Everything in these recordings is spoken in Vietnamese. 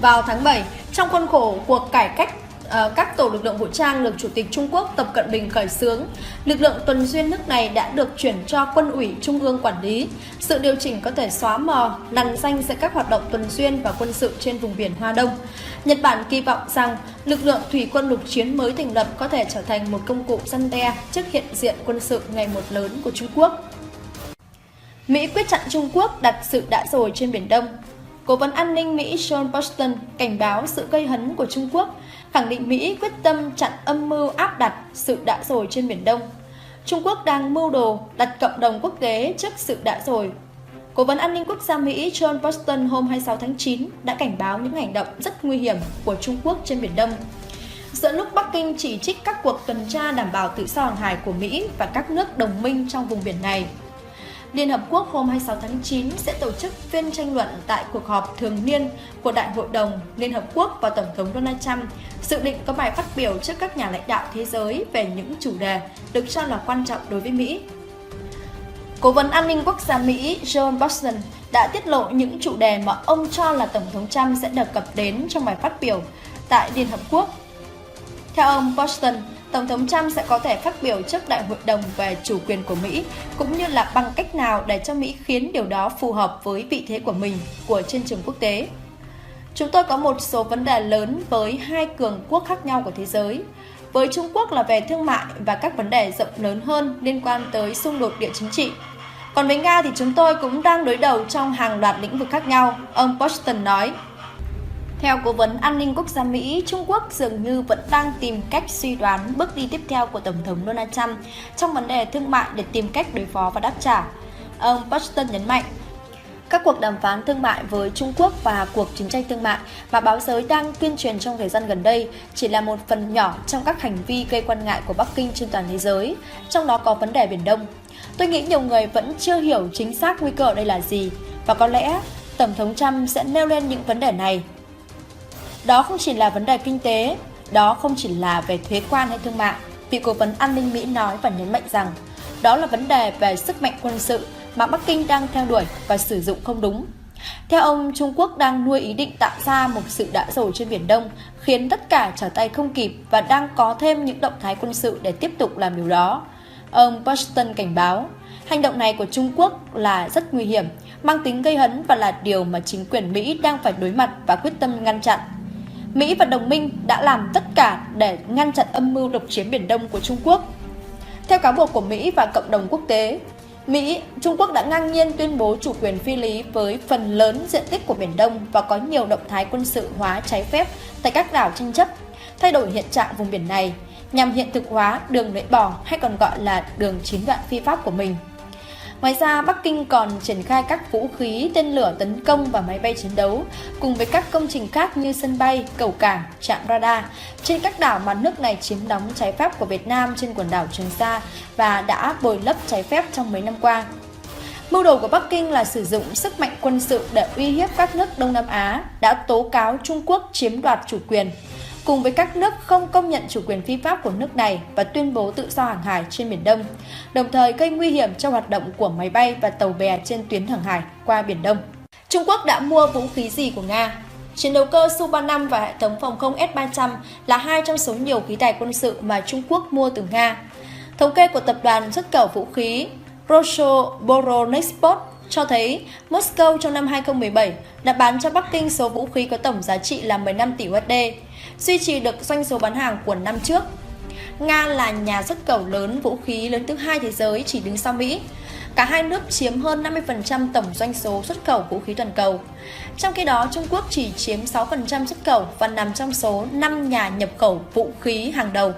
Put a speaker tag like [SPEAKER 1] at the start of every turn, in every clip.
[SPEAKER 1] Vào tháng 7, trong khuôn khổ cuộc cải cách các tổ lực lượng vũ trang được Chủ tịch Trung Quốc Tập Cận Bình khởi xướng, lực lượng tuần duyên nước này đã được chuyển cho Quân ủy Trung ương quản lý. Sự điều chỉnh có thể xóa mờ, lằn ranh giữa các hoạt động tuần duyên và quân sự trên vùng biển Hoa Đông. Nhật Bản kỳ vọng rằng lực lượng thủy quân lục chiến mới thành lập có thể trở thành một công cụ răn đe trước hiện diện quân sự ngày một lớn của Trung Quốc. Mỹ quyết chặn Trung Quốc đặt sự đã rồi trên Biển Đông. Cố vấn an ninh Mỹ John Bolton cảnh báo sự gây hấn của Trung Quốc, khẳng định Mỹ quyết tâm chặn âm mưu áp đặt sự đã rồi trên Biển Đông. Trung Quốc đang mưu đồ đặt cộng đồng quốc tế trước sự đã rồi. Cố vấn an ninh quốc gia Mỹ John Bolton hôm 26 tháng 9 đã cảnh báo những hành động rất nguy hiểm của Trung Quốc trên Biển Đông. Giữa lúc Bắc Kinh chỉ trích các cuộc tuần tra đảm bảo tự do hàng hải của Mỹ và các nước đồng minh trong vùng biển này, Liên Hợp Quốc hôm 26 tháng 9 sẽ tổ chức phiên tranh luận tại cuộc họp thường niên của Đại hội đồng Liên Hợp Quốc và Tổng thống Donald Trump dự định có bài phát biểu trước các nhà lãnh đạo thế giới về những chủ đề được cho là quan trọng đối với Mỹ. Cố vấn an ninh quốc gia Mỹ John Bolton đã tiết lộ những chủ đề mà ông cho là Tổng thống Trump sẽ đề cập đến trong bài phát biểu tại Liên Hợp Quốc. Theo ông Bolton, Tổng thống Trump sẽ có thể phát biểu trước Đại hội đồng về chủ quyền của Mỹ, cũng như là bằng cách nào để cho Mỹ khiến điều đó phù hợp với vị thế của mình trên trường quốc tế. Chúng tôi có một số vấn đề lớn với hai cường quốc khác nhau của thế giới. Với Trung Quốc là về thương mại và các vấn đề rộng lớn hơn liên quan tới xung đột địa chính trị. Còn với Nga thì chúng tôi cũng đang đối đầu trong hàng loạt lĩnh vực khác nhau, ông Bolton nói. Theo Cố vấn an ninh quốc gia Mỹ, Trung Quốc dường như vẫn đang tìm cách suy đoán bước đi tiếp theo của Tổng thống Donald Trump trong vấn đề thương mại để tìm cách đối phó và đáp trả. Ông Bolton nhấn mạnh, các cuộc đàm phán thương mại với Trung Quốc và cuộc chiến tranh thương mại mà báo giới đang tuyên truyền trong thời gian gần đây chỉ là một phần nhỏ trong các hành vi gây quan ngại của Bắc Kinh trên toàn thế giới, trong đó có vấn đề Biển Đông. Tôi nghĩ nhiều người vẫn chưa hiểu chính xác nguy cơ ở đây là gì, và có lẽ Tổng thống Trump sẽ nêu lên những vấn đề này. Đó không chỉ là vấn đề kinh tế, đó không chỉ là về thuế quan hay thương mại, vị cố vấn an ninh Mỹ nói và nhấn mạnh rằng đó là vấn đề về sức mạnh quân sự mà Bắc Kinh đang theo đuổi và sử dụng không đúng. Theo ông, Trung Quốc đang nuôi ý định tạo ra một sự đã rồi trên Biển Đông, khiến tất cả trở tay không kịp và đang có thêm những động thái quân sự để tiếp tục làm điều đó. Ông Bolton cảnh báo, hành động này của Trung Quốc là rất nguy hiểm, mang tính gây hấn và là điều mà chính quyền Mỹ đang phải đối mặt và quyết tâm ngăn chặn. Mỹ và đồng minh đã làm tất cả để ngăn chặn âm mưu độc chiếm Biển Đông của Trung Quốc. Theo cáo buộc của Mỹ và cộng đồng quốc tế, Trung Quốc đã ngang nhiên tuyên bố chủ quyền phi lý với phần lớn diện tích của Biển Đông và có nhiều động thái quân sự hóa trái phép tại các đảo tranh chấp, thay đổi hiện trạng vùng biển này nhằm hiện thực hóa đường lưỡi bò hay còn gọi là đường chín đoạn phi pháp của mình. Ngoài ra, Bắc Kinh còn triển khai các vũ khí, tên lửa tấn công và máy bay chiến đấu, cùng với các công trình khác như sân bay, cầu cảng, trạm radar trên các đảo mà nước này chiếm đóng trái phép của Việt Nam trên quần đảo Trường Sa và đã bồi lấp trái phép trong mấy năm qua. Mưu đồ của Bắc Kinh là sử dụng sức mạnh quân sự để uy hiếp các nước Đông Nam Á đã tố cáo Trung Quốc chiếm đoạt chủ quyền, cùng với các nước không công nhận chủ quyền phi pháp của nước này và tuyên bố tự do hàng hải trên Biển Đông, đồng thời gây nguy hiểm cho hoạt động của máy bay và tàu bè trên tuyến hàng hải qua Biển Đông. Trung Quốc đã mua vũ khí gì của Nga? Chiến đấu cơ Su-35 và hệ thống phòng không S-300 là hai trong số nhiều khí tài quân sự mà Trung Quốc mua từ Nga. Thống kê của tập đoàn xuất khẩu vũ khí Rosoboronexport cho thấy Moscow trong năm 2017 đã bán cho Bắc Kinh số vũ khí có tổng giá trị là 15 tỷ USD, duy trì được doanh số bán hàng của năm trước. Nga là nhà xuất khẩu lớn vũ khí lớn thứ hai thế giới, chỉ đứng sau Mỹ. Cả hai nước chiếm hơn 50% tổng doanh số xuất khẩu vũ khí toàn cầu. Trong khi đó, Trung Quốc chỉ chiếm 6% xuất khẩu và nằm trong số 5 nhà nhập khẩu vũ khí hàng đầu.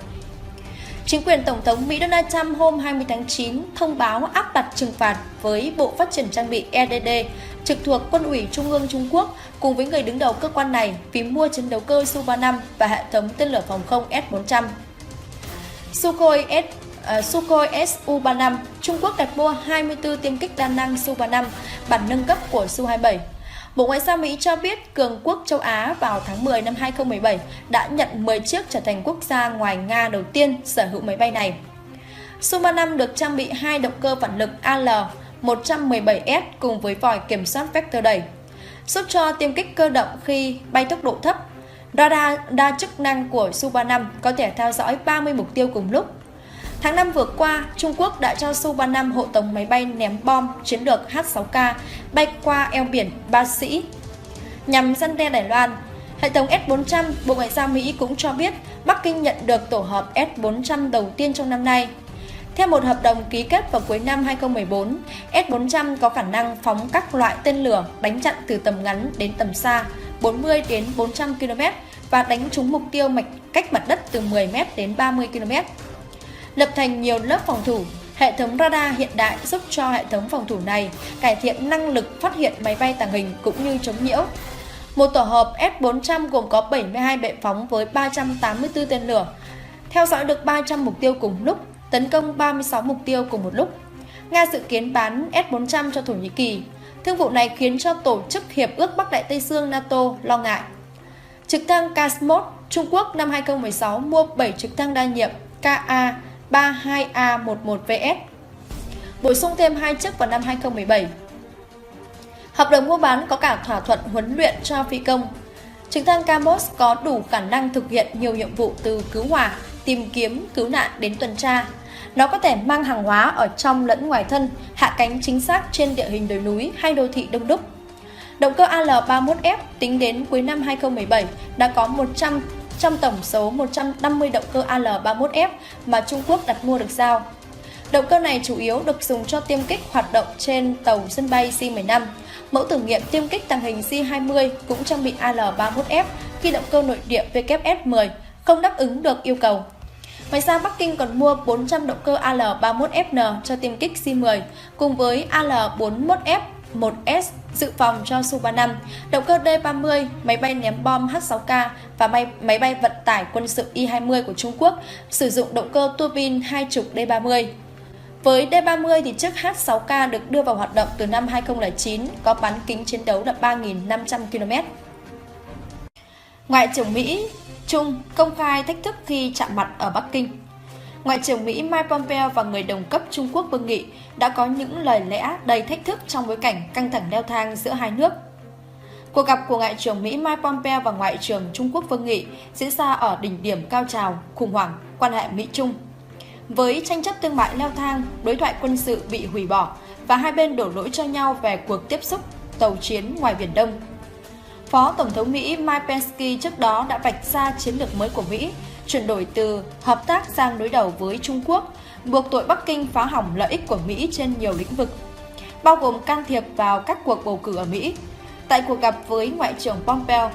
[SPEAKER 1] Chính quyền Tổng thống Mỹ Donald Trump hôm 20 tháng 9 thông báo áp đặt trừng phạt với Bộ Phát triển Trang bị EDD trực thuộc Quân ủy Trung ương Trung Quốc cùng với người đứng đầu cơ quan này vì mua chiến đấu cơ Su-35 và hệ thống tên lửa phòng không S-400. Sukhoi Su-35, Trung Quốc đặt mua 24 tiêm kích đa năng Su-35, bản nâng cấp của Su-27. Bộ Ngoại giao Mỹ cho biết cường quốc châu Á vào tháng 10 năm 2017 đã nhận 10 chiếc trở thành quốc gia ngoài Nga đầu tiên sở hữu máy bay này. Su-35 được trang bị hai động cơ phản lực AL-117S cùng với vòi kiểm soát vector đẩy. giúp cho tiêm kích cơ động khi bay tốc độ thấp. Radar đa chức năng của Su-35 có thể theo dõi 30 mục tiêu cùng lúc. Tháng 5 vừa qua, Trung Quốc đã cho Su-35 hộ tống máy bay ném bom chiến lược H-6K bay qua eo biển Ba Sĩ. Nhằm răn đe Đài Loan, hệ thống S-400, Bộ Ngoại giao Mỹ cũng cho biết Bắc Kinh nhận được tổ hợp S-400 đầu tiên trong năm nay. Theo một hợp đồng ký kết vào cuối năm 2014, S-400 có khả năng phóng các loại tên lửa đánh chặn từ tầm ngắn đến tầm xa, 40 đến 400 km và đánh trúng mục tiêu cách mặt đất từ 10 m đến 30 km. Lập thành nhiều lớp phòng thủ, hệ thống radar hiện đại giúp cho hệ thống phòng thủ này cải thiện năng lực phát hiện máy bay tàng hình cũng như chống nhiễu. Một tổ hợp S-400 gồm có 72 bệ phóng với 384 tên lửa, theo dõi được 300 mục tiêu cùng lúc, tấn công 36 mục tiêu cùng một lúc. Nga dự kiến bán S-400 cho Thổ Nhĩ Kỳ. Thương vụ này khiến cho Tổ chức Hiệp ước Bắc Đại Tây Dương NATO lo ngại. Trực thăng Ka-11, Trung Quốc năm 2016 mua 7 trực thăng đa nhiệm Ka-32A11VS, bổ sung thêm 2 chiếc vào năm 2017. Hợp đồng mua bán có cả thỏa thuận huấn luyện cho phi công. Trực thăng Ka-11 có đủ khả năng thực hiện nhiều nhiệm vụ từ cứu hỏa, tìm kiếm, cứu nạn đến tuần tra. Nó có thể mang hàng hóa ở trong lẫn ngoài thân, hạ cánh chính xác trên địa hình đồi núi hay đô thị đông đúc. Động cơ AL-31F tính đến cuối năm 2017 đã có 100 trong tổng số 150 động cơ AL-31F mà Trung Quốc đặt mua được giao. Động cơ này chủ yếu được dùng cho tiêm kích hoạt động trên tàu sân bay C-15. Mẫu thử nghiệm tiêm kích tàng hình C-20 cũng trang bị AL-31F khi động cơ nội địa WS-10 không đáp ứng được yêu cầu. Ngoài ra, Bắc Kinh còn mua 400 động cơ AL-31FN cho tiêm kích C-10 cùng với AL-41F1S dự phòng cho Su-35, động cơ D-30, máy bay ném bom H-6K và máy bay vận tải quân sự Y-20 của Trung Quốc sử dụng động cơ tua bin 20 D-30. Với D-30 thì chiếc H-6K được đưa vào hoạt động từ năm 2009, có bán kính chiến đấu là 3.500 km. Ngoại trưởng Mỹ Trung công khai thách thức khi chạm mặt ở Bắc Kinh. Ngoại trưởng Mỹ Mike Pompeo và người đồng cấp Trung Quốc Vương Nghị đã có những lời lẽ đầy thách thức trong bối cảnh căng thẳng leo thang giữa hai nước. Cuộc gặp của Ngoại trưởng Mỹ Mike Pompeo và Ngoại trưởng Trung Quốc Vương Nghị diễn ra ở đỉnh điểm cao trào khủng hoảng quan hệ Mỹ-Trung. Với tranh chấp thương mại leo thang, đối thoại quân sự bị hủy bỏ và hai bên đổ lỗi cho nhau về cuộc tiếp xúc tàu chiến ngoài Biển Đông. Phó Tổng thống Mỹ Mike Pence trước đó đã vạch ra chiến lược mới của Mỹ, chuyển đổi từ hợp tác sang đối đầu với Trung Quốc, buộc tội Bắc Kinh phá hỏng lợi ích của Mỹ trên nhiều lĩnh vực, bao gồm can thiệp vào các cuộc bầu cử ở Mỹ. Tại cuộc gặp với Ngoại trưởng Pompeo,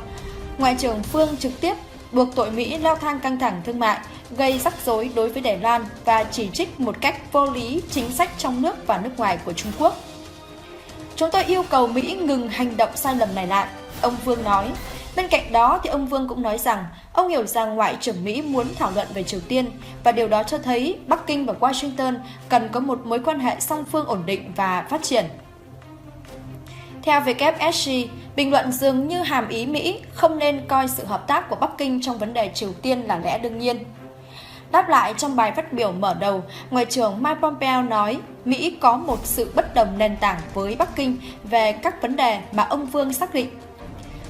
[SPEAKER 1] Ngoại trưởng Phương trực tiếp buộc tội Mỹ leo thang căng thẳng thương mại, gây rắc rối đối với Đài Loan và chỉ trích một cách vô lý chính sách trong nước và nước ngoài của Trung Quốc. Chúng tôi yêu cầu Mỹ ngừng hành động sai lầm này lại, ông Vương nói. Bên cạnh đó thì ông Vương cũng nói rằng ông hiểu rằng Ngoại trưởng Mỹ muốn thảo luận về Triều Tiên và điều đó cho thấy Bắc Kinh và Washington cần có một mối quan hệ song phương ổn định và phát triển. Theo WSG, bình luận dường như hàm ý Mỹ không nên coi sự hợp tác của Bắc Kinh trong vấn đề Triều Tiên là lẽ đương nhiên. Đáp lại trong bài phát biểu mở đầu, Ngoại trưởng Mike Pompeo nói Mỹ có một sự bất đồng nền tảng với Bắc Kinh về các vấn đề mà ông Vương xác định.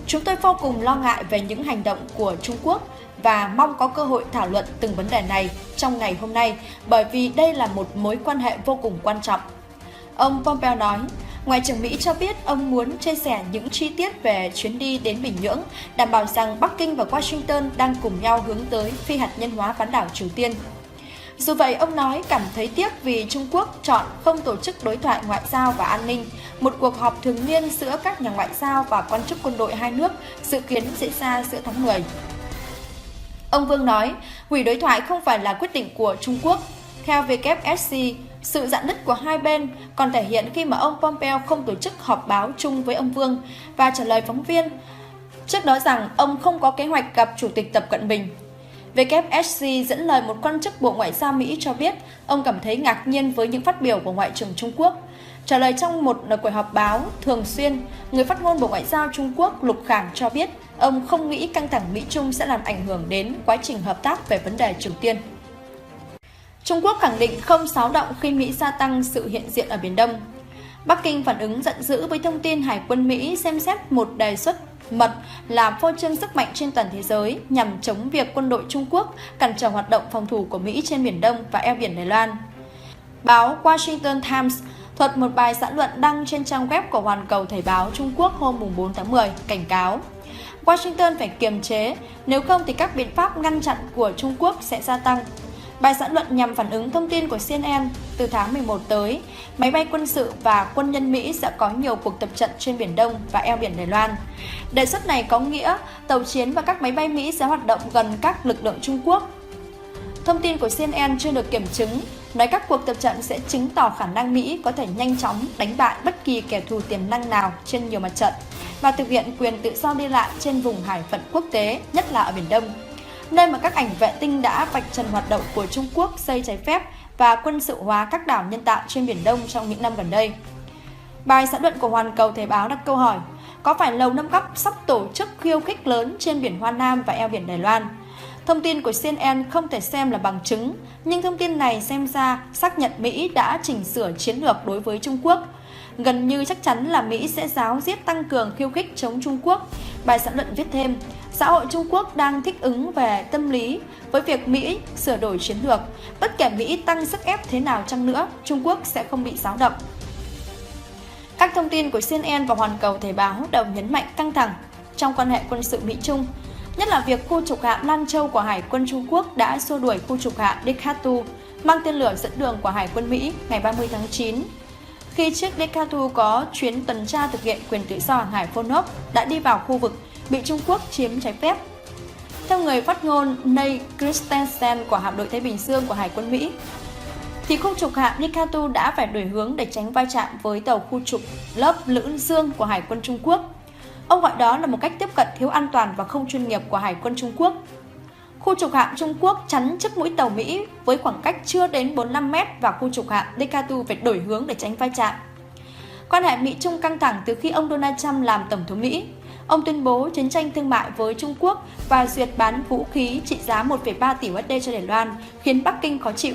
[SPEAKER 1] Chúng tôi vô cùng lo ngại về những hành động của Trung Quốc và mong có cơ hội thảo luận từng vấn đề này trong ngày hôm nay bởi vì đây là một mối quan hệ vô cùng quan trọng. Ông Pompeo nói, Ngoại trưởng Mỹ cho biết ông muốn chia sẻ những chi tiết về chuyến đi đến Bình Nhưỡng, đảm bảo rằng Bắc Kinh và Washington đang cùng nhau hướng tới phi hạt nhân hóa bán đảo Triều Tiên. Dù vậy, ông nói cảm thấy tiếc vì Trung Quốc chọn không tổ chức đối thoại ngoại giao và an ninh, một cuộc họp thường niên giữa các nhà ngoại giao và quan chức quân đội hai nước dự kiến diễn ra giữa tháng 10. Ông Vương nói, hủy đối thoại không phải là quyết định của Trung Quốc. Theo WSC, sự rạn nứt của hai bên còn thể hiện khi mà ông Pompeo không tổ chức họp báo chung với ông Vương và trả lời phóng viên trước đó rằng ông không có kế hoạch gặp Chủ tịch Tập Cận Bình. WSC dẫn lời một quan chức Bộ Ngoại giao Mỹ cho biết ông cảm thấy ngạc nhiên với những phát biểu của Ngoại trưởng Trung Quốc. Trả lời trong một buổi họp báo thường xuyên, người phát ngôn Bộ Ngoại giao Trung Quốc Lục Khang cho biết ông không nghĩ căng thẳng Mỹ-Trung sẽ làm ảnh hưởng đến quá trình hợp tác về vấn đề Triều Tiên. Trung Quốc khẳng định không xáo động khi Mỹ gia tăng sự hiện diện ở Biển Đông. Bắc Kinh phản ứng giận dữ với thông tin Hải quân Mỹ xem xét một đề xuất mật làm phô trương sức mạnh trên toàn thế giới nhằm chống việc quân đội Trung Quốc cản trở hoạt động phòng thủ của Mỹ trên Biển Đông và eo biển Đài Loan. Báo Washington Times thuật một bài xã luận đăng trên trang web của Hoàn Cầu Thời báo Trung Quốc hôm 4 tháng 10 cảnh cáo Washington phải kiềm chế, nếu không thì các biện pháp ngăn chặn của Trung Quốc sẽ gia tăng. Bài xã luận nhằm phản ứng thông tin của CNN từ tháng 11 tới, máy bay quân sự và quân nhân Mỹ sẽ có nhiều cuộc tập trận trên Biển Đông và eo biển Đài Loan. Đề xuất này có nghĩa tàu chiến và các máy bay Mỹ sẽ hoạt động gần các lực lượng Trung Quốc. Thông tin của CNN chưa được kiểm chứng, nói các cuộc tập trận sẽ chứng tỏ khả năng Mỹ có thể nhanh chóng đánh bại bất kỳ kẻ thù tiềm năng nào trên nhiều mặt trận và thực hiện quyền tự do đi lại trên vùng hải phận quốc tế, nhất là ở Biển Đông, nơi mà các ảnh vệ tinh đã vạch trần hoạt động của Trung Quốc xây trái phép và quân sự hóa các đảo nhân tạo trên Biển Đông trong những năm gần đây. Bài xã luận của Hoàn Cầu Thời báo đặt câu hỏi, có phải Lầu Năm Góc sắp tổ chức khiêu khích lớn trên biển Hoa Nam và eo biển Đài Loan? Thông tin của CNN không thể xem là bằng chứng, nhưng thông tin này xem ra xác nhận Mỹ đã chỉnh sửa chiến lược đối với Trung Quốc. Gần như chắc chắn là Mỹ sẽ ráo riết tăng cường khiêu khích chống Trung Quốc. Bài xã luận viết thêm, xã hội Trung Quốc đang thích ứng về tâm lý với việc Mỹ sửa đổi chiến lược. Bất kể Mỹ tăng sức ép thế nào chăng nữa, Trung Quốc sẽ không bị xáo động. Các thông tin của CNN và Hoàn Cầu Thời báo đều nhấn mạnh căng thẳng trong quan hệ quân sự Mỹ-Trung, nhất là việc khu trục hạm Lan Châu của Hải quân Trung Quốc đã xua đuổi khu trục hạm Decatur mang tên lửa dẫn đường của Hải quân Mỹ ngày 30 tháng 9. Khi chiếc Decatur có chuyến tuần tra thực hiện quyền tự do hàng hải Phonov đã đi vào khu vực bị Trung Quốc chiếm trái phép. Theo người phát ngôn Neil Christensen của hạm đội Thái Bình Dương của Hải quân Mỹ, thì khu trục hạm Decatur đã phải đổi hướng để tránh va chạm với tàu khu trục lớp Lữ Dương của Hải quân Trung Quốc. Ông gọi đó là một cách tiếp cận thiếu an toàn và không chuyên nghiệp của Hải quân Trung Quốc. Khu trục hạm Trung Quốc chắn trước mũi tàu Mỹ với khoảng cách chưa đến 45 mét và khu trục hạm Decatur phải đổi hướng để tránh va chạm. Quan hệ Mỹ-Trung căng thẳng từ khi ông Donald Trump làm Tổng thống Mỹ. Ông tuyên bố chiến tranh thương mại với Trung Quốc và duyệt bán vũ khí trị giá 1,3 tỷ USD cho Đài Loan, khiến Bắc Kinh khó chịu.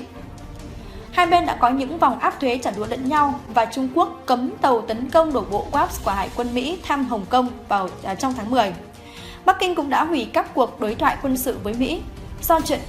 [SPEAKER 1] Hai bên đã có những vòng áp thuế trả đũa lẫn nhau và Trung Quốc cấm tàu tấn công đổ bộ Wasp của Hải quân Mỹ thăm Hồng Kông trong tháng 10. Bắc Kinh cũng đã hủy các cuộc đối thoại quân sự với Mỹ do chuyện